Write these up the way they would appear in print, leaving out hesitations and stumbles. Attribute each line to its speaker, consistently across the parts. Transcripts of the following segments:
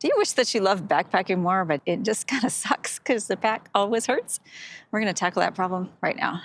Speaker 1: Do you wish that you loved backpacking more, but it just kind of sucks because the back always hurts? We're going to tackle that problem right now.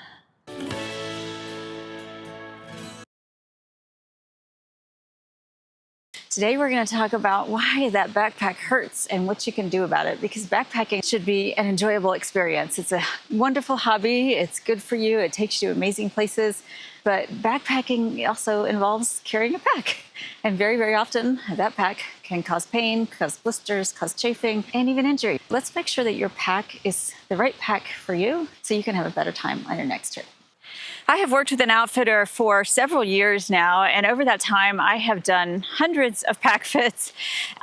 Speaker 1: Today we're going to talk about why that backpack hurts and what you can do about it, because backpacking should be an enjoyable experience. It's a wonderful hobby. It's good for you. It takes you to amazing places. But backpacking also involves carrying a pack. And very, very often that pack can cause pain, cause blisters, cause chafing, and even injury. Let's make sure that your pack is the right pack for you so you can have a better time on your next trip. I have worked with an outfitter for several years now, and over that time I have done hundreds of pack fits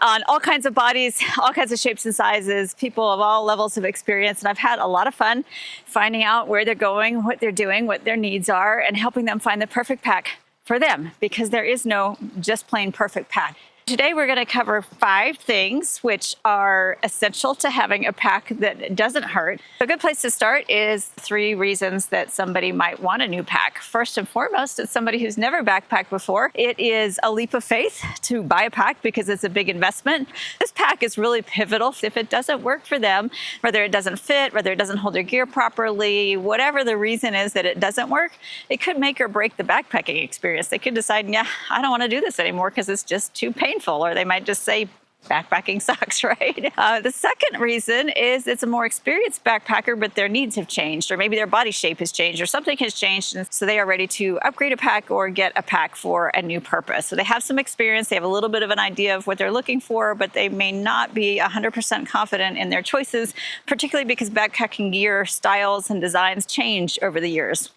Speaker 1: on all kinds of bodies, all kinds of shapes and sizes, people of all levels of experience, and I've had a lot of fun finding out where they're going, what they're doing, what their needs are, and helping them find the perfect pack for them, because there is no just plain perfect pack. Today we're going to cover 5 things which are essential to having a pack that doesn't hurt. A good place to start is 3 reasons that somebody might want a new pack. First and foremost, it's somebody who's never backpacked before. It is a leap of faith to buy a pack because it's a big investment. This pack is really pivotal. If it doesn't work for them, whether it doesn't fit, whether it doesn't hold their gear properly, whatever the reason is that it doesn't work, it could make or break the backpacking experience. They could decide, yeah, I don't want to do this anymore because it's just too painful. Or they might just say, backpacking sucks, right? The second reason is it's a more experienced backpacker, but their needs have changed, or maybe their body shape has changed, or something has changed, and so they are ready to upgrade a pack or get a pack for a new purpose. So they have some experience, they have a little bit of an idea of what they're looking for, but they may not be 100% confident in their choices, particularly because backpacking gear styles and designs change over the years.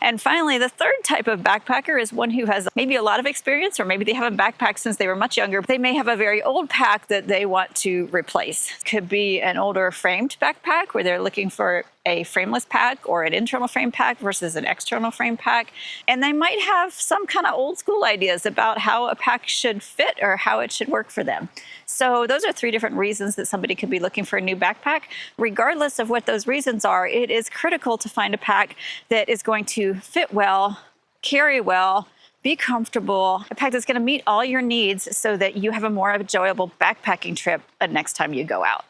Speaker 1: And finally, the third type of backpacker is one who has maybe a lot of experience, or maybe they haven't backpacked since they were much younger. They may have a very old pack that they want to replace. It could be an older framed backpack where they're looking for a frameless pack or an internal frame pack versus an external frame pack. And they might have some kind of old school ideas about how a pack should fit or how it should work for them. So those are 3 different reasons that somebody could be looking for a new backpack. Regardless of what those reasons are, it is critical to find a pack that is going to fit well, carry well, be comfortable, a pack that's going to meet all your needs so that you have a more enjoyable backpacking trip the next time you go out.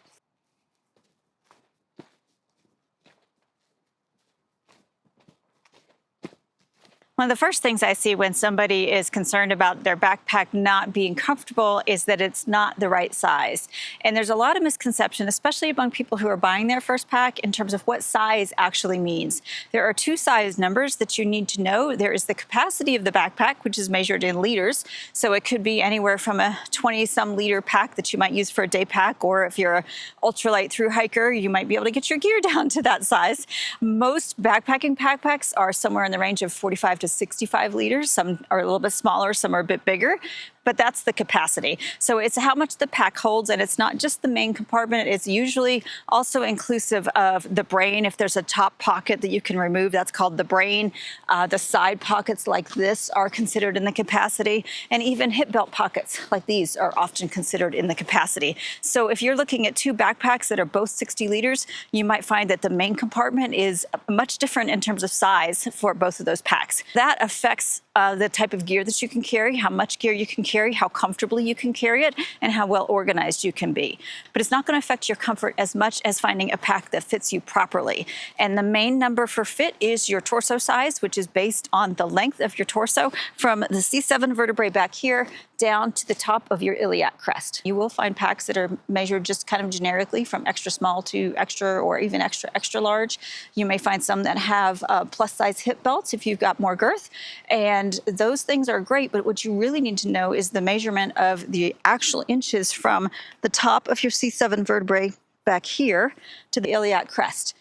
Speaker 1: One of the first things I see when somebody is concerned about their backpack not being comfortable is that it's not the right size. And there's a lot of misconception, especially among people who are buying their first pack, in terms of what size actually means. There are 2 size numbers that you need to know. There is the capacity of the backpack, which is measured in liters. So it could be anywhere from a 20-some liter pack that you might use for a day pack, or if you're an ultralight through hiker, you might be able to get your gear down to that size. Most backpacking backpacks are somewhere in the range of 45 to 65 liters. Some are a little bit smaller, some are a bit bigger, but that's the capacity. So it's how much the pack holds, and it's not just the main compartment. It's usually also inclusive of the brain. If there's a top pocket that you can remove, that's called the brain. The side pockets like this are considered in the capacity, and even hip belt pockets like these are often considered in the capacity. So if you're looking at 2 backpacks that are both 60 liters, you might find that the main compartment is much different in terms of size for both of those packs. That affects the type of gear that you can carry, how much gear you can carry, how comfortably you can carry it, and how well organized you can be. But it's not going to affect your comfort as much as finding a pack that fits you properly. And the main number for fit is your torso size, which is based on the length of your torso from the C7 vertebrae back here down to the top of your iliac crest. You will find packs that are measured just kind of generically from extra small to extra, or even extra, extra large. You may find some that have plus size hip belts if you've got more girth. And those things are great, but what you really need to know is the measurement of the actual inches from the top of your C7 vertebrae back here to the iliac crest.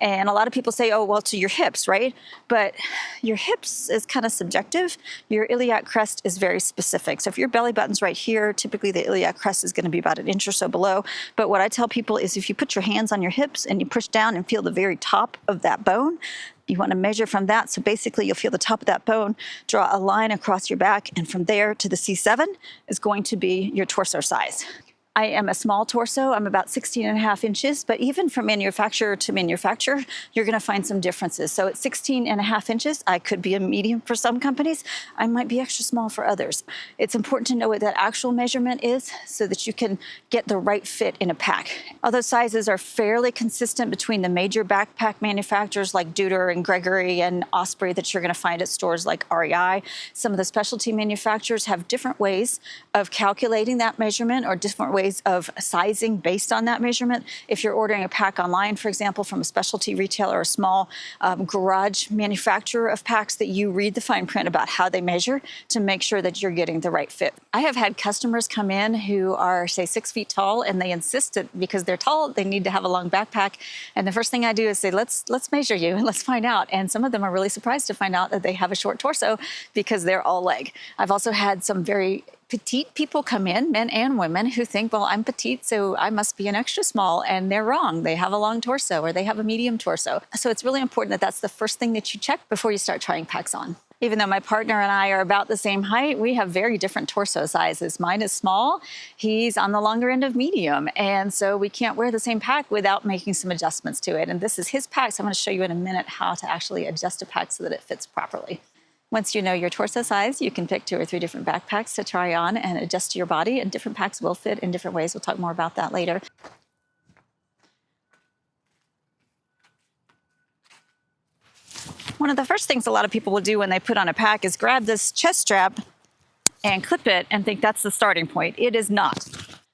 Speaker 1: And a lot of people say, oh, well, to your hips, right? But your hips is kind of subjective. Your iliac crest is very specific. So if your belly button's right here, typically the iliac crest is going to be about 1 inch or so below. But what I tell people is if you put your hands on your hips and you push down and feel the very top of that bone, you want to measure from that. So basically you'll feel the top of that bone, draw a line across your back, and from there to the C7 is going to be your torso size. I am a small torso. I'm about 16.5 inches, but even from manufacturer to manufacturer, you're going to find some differences. So at 16.5 inches, I could be a medium for some companies. I might be extra small for others. It's important to know what that actual measurement is so that you can get the right fit in a pack. Although sizes are fairly consistent between the major backpack manufacturers like Deuter and Gregory and Osprey that you're going to find at stores like REI, some of the specialty manufacturers have different ways of calculating that measurement or different ways of sizing based on that measurement. If you're ordering a pack online, for example, from a specialty retailer or a small garage manufacturer of packs, that you read the fine print about how they measure to make sure that you're getting the right fit. I have had customers come in who are, say, 6 feet tall, and they insist that because they're tall, they need to have a long backpack. And the first thing I do is say, let's measure you and let's find out. And some of them are really surprised to find out that they have a short torso because they're all leg. I've also had some very petite people come in, men and women, who think, well, I'm petite, so I must be an extra small, and they're wrong. They have a long torso or they have a medium torso. So it's really important that that's the first thing that you check before you start trying packs on. Even though my partner and I are about the same height, we have very different torso sizes. Mine is small, he's on the longer end of medium, and so we can't wear the same pack without making some adjustments to it. And this is his pack, so I'm going to show you in a minute how to actually adjust a pack so that it fits properly. Once you know your torso size, you can pick 2 or 3 different backpacks to try on and adjust to your body, and different packs will fit in different ways. We'll talk more about that later. One of the first things a lot of people will do when they put on a pack is grab this chest strap and clip it and think that's the starting point. It is not.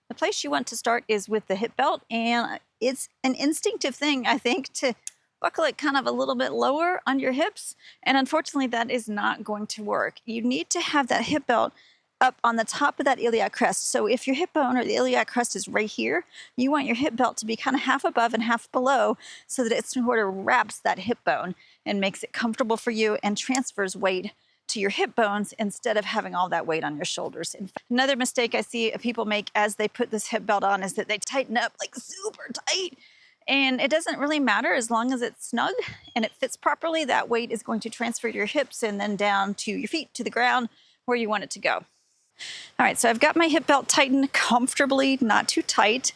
Speaker 1: The place you want to start is with the hip belt, and it's an instinctive thing, I think, to buckle it kind of a little bit lower on your hips, and unfortunately that is not going to work. You need to have that hip belt up on the top of that iliac crest. So if your hip bone or the iliac crest is right here, you want your hip belt to be kind of half above and half below so that it sort of wraps that hip bone and makes it comfortable for you and transfers weight to your hip bones instead of having all that weight on your shoulders. In fact, another mistake I see people make as they put this hip belt on is that they tighten up like super tight. And it doesn't really matter as long as it's snug and it fits properly. That weight is going to transfer to your hips and then down to your feet, to the ground where you want it to go. All right, so I've got my hip belt tightened comfortably, not too tight.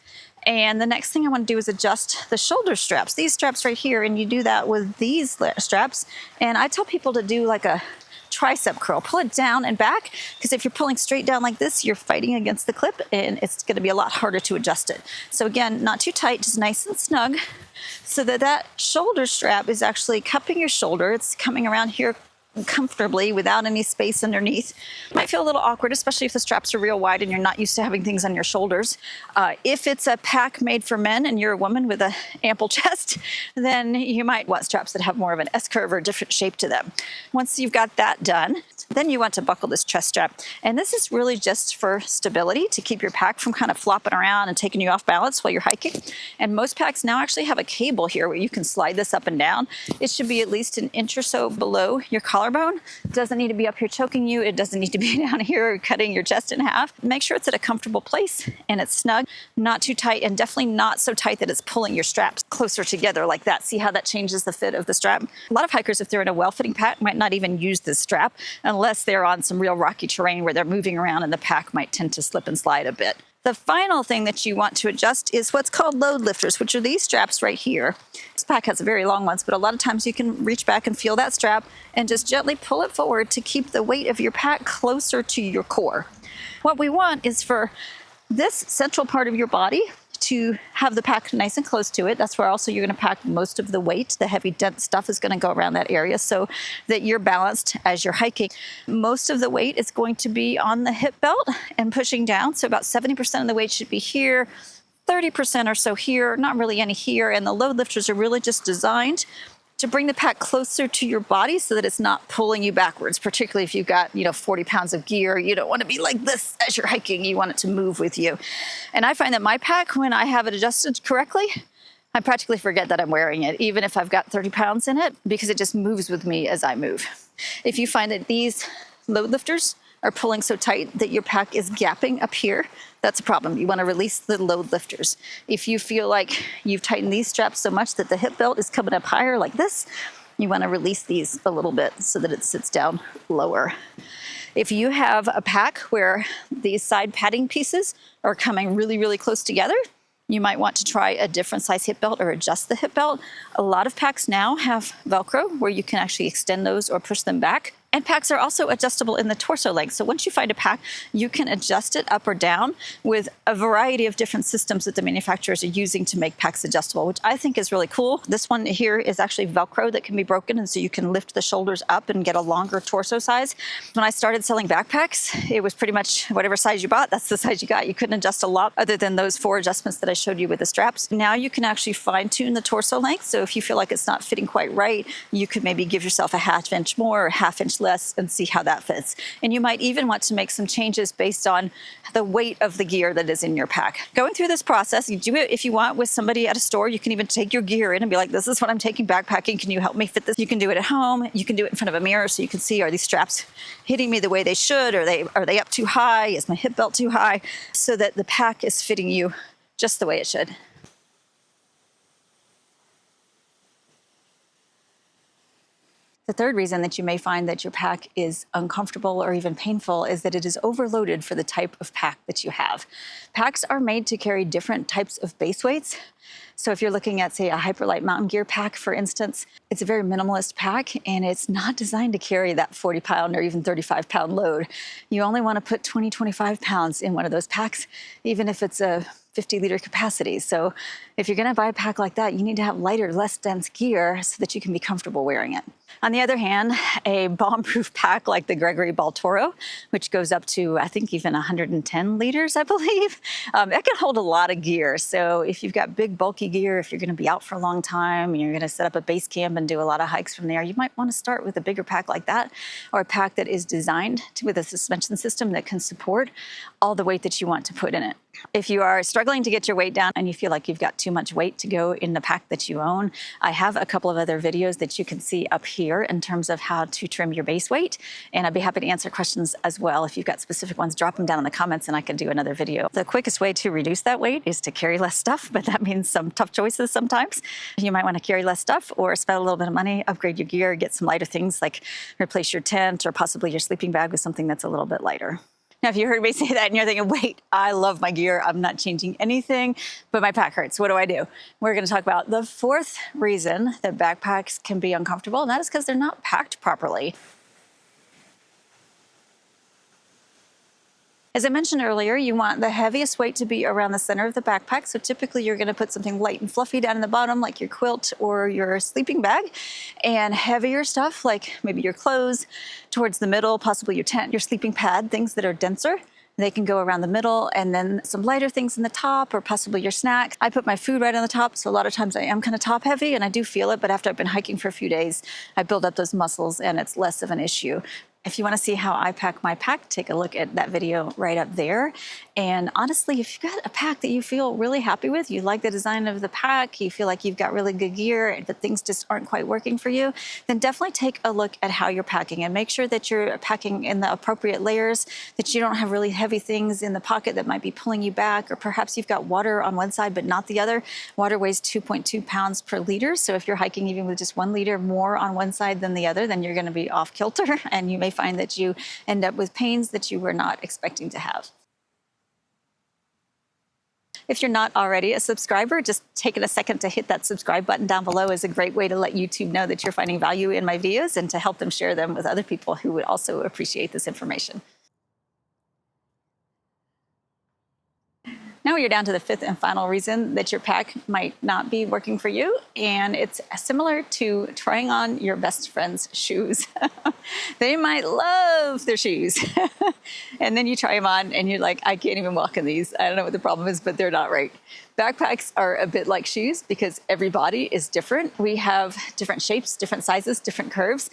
Speaker 1: And the next thing I want to do is adjust the shoulder straps. These straps right here, and you do that with these straps. And I tell people to do like a tricep curl. Pull it down and back, because if you're pulling straight down like this, you're fighting against the clip and it's going to be a lot harder to adjust it. So again, not too tight, just nice and snug, so that that shoulder strap is actually cupping your shoulder. It's coming around here comfortably without any space underneath. Might feel a little awkward, especially if the straps are real wide and you're not used to having things on your shoulders. If it's a pack made for men and you're a woman with an ample chest, then you might want straps that have more of an S-curve or a different shape to them. Once you've got that done, then you want to buckle this chest strap. And this is really just for stability, to keep your pack from kind of flopping around and taking you off balance while you're hiking. And most packs now actually have a cable here where you can slide this up and down. It should be at least an inch or so below your collarbone. It doesn't need to be up here choking you. It doesn't need to be down here cutting your chest in half. Make sure it's at a comfortable place and it's snug, not too tight, and definitely not so tight that it's pulling your straps closer together like that. See how that changes the fit of the strap? A lot of hikers, if they're in a well-fitting pack, might not even use this strap unless they're on some real rocky terrain where they're moving around and the pack might tend to slip and slide a bit. The final thing that you want to adjust is what's called load lifters, which are these straps right here. This pack has very long ones, but a lot of times you can reach back and feel that strap and just gently pull it forward to keep the weight of your pack closer to your core. What we want is for this central part of your body to have the pack nice and close to it. That's where also you're going to pack most of the weight. The heavy dense stuff is going to go around that area so that you're balanced as you're hiking. Most of the weight is going to be on the hip belt and pushing down. So about 70% of the weight should be here, 30% or so here, not really any here. And the load lifters are really just designed to bring the pack closer to your body so that it's not pulling you backwards, particularly if you've got, 40 pounds of gear. You don't want to be like this as you're hiking. You want it to move with you. And I find that my pack, when I have it adjusted correctly, I practically forget that I'm wearing it, even if I've got 30 pounds in it, because it just moves with me as I move. If you find that these load lifters are pulling so tight that your pack is gapping up here, that's a problem. You want to release the load lifters. If you feel like you've tightened these straps so much that the hip belt is coming up higher like this, you want to release these a little bit so that it sits down lower. If you have a pack where these side padding pieces are coming really, really close together, you might want to try a different size hip belt or adjust the hip belt. A lot of packs now have Velcro where you can actually extend those or push them back. And packs are also adjustable in the torso length. So once you find a pack, you can adjust it up or down with a variety of different systems that the manufacturers are using to make packs adjustable, which I think is really cool. This one here is actually Velcro that can be broken, and so you can lift the shoulders up and get a longer torso size. When I started selling backpacks, it was pretty much whatever size you bought, that's the size you got. You couldn't adjust a lot other than those 4 adjustments that I showed you with the straps. Now you can actually fine tune the torso length. So if you feel like it's not fitting quite right, you could maybe give yourself a ½ inch more or ½ inch less and see how that fits. And you might even want to make some changes based on the weight of the gear that is in your pack. Going through this process, you do it if you want with somebody at a store. You can even take your gear in and be like, this is what I'm taking backpacking. Can you help me fit this? You can do it at home. You can do it in front of a mirror so you can see, are these straps hitting me the way they should? Are they up too high? Is my hip belt too high? So that the pack is fitting you just the way it should. The third reason that you may find that your pack is uncomfortable or even painful is that it is overloaded for the type of pack that you have. Packs are made to carry different types of base weights. So if you're looking at, say, a Hyperlight mountain gear pack, for instance, it's a very minimalist pack and it's not designed to carry that 40-pound or even 35-pound load. You only want to put 20, 25 pounds in one of those packs, even if it's a 50-liter capacity. So if you're going to buy a pack like that, you need to have lighter, less dense gear so that you can be comfortable wearing it. On the other hand, a bomb-proof pack like the Gregory Baltoro, which goes up to, I think, even 110 liters, I believe, that can hold a lot of gear. So if you've got big, bulky gear, if you're going to be out for a long time, you're going to set up a base camp and do a lot of hikes from there, you might want to start with a bigger pack like that, or a pack that is designed with a suspension system that can support all the weight that you want to put in it. If you are struggling to get your weight down and you feel like you've got too much weight to go in the pack that you own, I have a couple of other videos that you can see up here in terms of how to trim your base weight. And I'd be happy to answer questions as well. If you've got specific ones, drop them down in the comments and I can do another video. The quickest way to reduce that weight is to carry less stuff, but that means some tough choices sometimes. You might want to carry less stuff or spend a little bit of money, upgrade your gear, get some lighter things like replace your tent or possibly your sleeping bag with something that's a little bit lighter. Now, if you heard me say that and you're thinking, wait, I love my gear, I'm not changing anything, but my pack hurts, what do? We're going to talk about the fourth reason that backpacks can be uncomfortable, and that is because they're not packed properly. As I mentioned earlier, you want the heaviest weight to be around the center of the backpack. So typically you're going to put something light and fluffy down in the bottom, like your quilt or your sleeping bag, and heavier stuff like maybe your clothes towards the middle, possibly your tent, your sleeping pad, things that are denser. They can go around the middle, and then some lighter things in the top or possibly your snack. I put my food right on the top, so a lot of times I am kind of top heavy and I do feel it, but after I've been hiking for a few days, I build up those muscles and it's less of an issue. If you want to see how I pack my pack, take a look at that video right up there. And honestly, if you've got a pack that you feel really happy with, you like the design of the pack, you feel like you've got really good gear, but things just aren't quite working for you, then definitely take a look at how you're packing and make sure that you're packing in the appropriate layers, that you don't have really heavy things in the pocket that might be pulling you back, or perhaps you've got water on one side but not the other. Water weighs 2.2 pounds per liter, so if you're hiking even with just 1 liter more on one side than the other, then you're going to be off kilter and you may find that you end up with pains that you were not expecting to have. If you're not already a subscriber, just taking a second to hit that subscribe button down below is a great way to let YouTube know that you're finding value in my videos and to help them share them with other people who would also appreciate this information. Now you're down to the fifth and final reason that your pack might not be working for you, and it's similar to trying on your best friend's shoes. They might love their shoes, and then you try them on and you're like, I can't even walk in these. I don't know what the problem is, but they're not right. Backpacks are a bit like shoes because every body is different. We have different shapes, different sizes, different curves.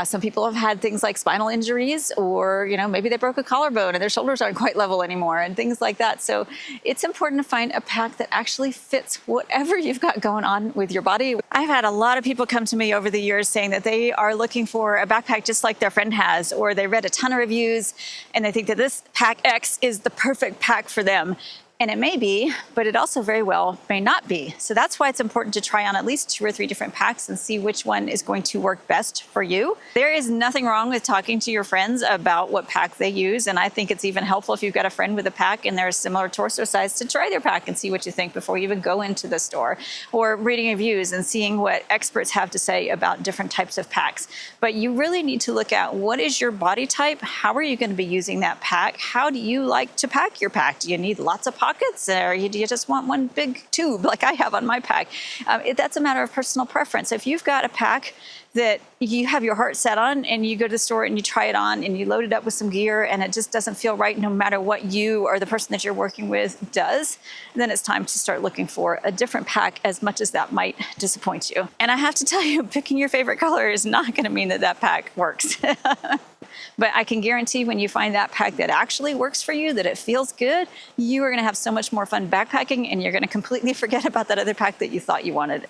Speaker 1: Some people have had things like spinal injuries, or maybe they broke a collarbone and their shoulders aren't quite level anymore and things like that. So it's important to find a pack that actually fits whatever you've got going on with your body. I've had a lot of people come to me over the years saying that they are looking for a backpack just like their friend has, or they read a ton of reviews and they think that this pack X is the perfect pack for them. And it may be, but it also very well may not be. So that's why it's important to try on at least 2 or 3 different packs and see which one is going to work best for you. There is nothing wrong with talking to your friends about what pack they use. And I think it's even helpful if you've got a friend with a pack and they're a similar torso size to try their pack and see what you think before you even go into the store, or reading reviews and seeing what experts have to say about different types of packs. But you really need to look at what is your body type? How are you going to be using that pack? How do you like to pack your pack? Do you need lots of pockets, or do you just want one big tube like I have on my pack? That's a matter of personal preference. If you've got a pack that you have your heart set on and you go to the store and you try it on and you load it up with some gear and it just doesn't feel right no matter what you or the person that you're working with does, then it's time to start looking for a different pack, as much as that might disappoint you. And I have to tell you, picking your favorite color is not going to mean that that pack works. But I can guarantee when you find that pack that actually works for you, that it feels good, you are going to have so much more fun backpacking, and you're going to completely forget about that other pack that you thought you wanted.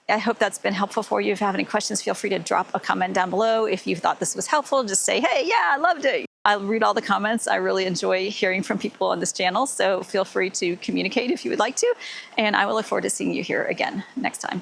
Speaker 1: I hope that's been helpful for you. If you have any questions, feel free to drop a comment down below. If you thought this was helpful, just say, hey, yeah, I loved it. I'll read all the comments. I really enjoy hearing from people on this channel, so feel free to communicate if you would like to, and I will look forward to seeing you here again next time.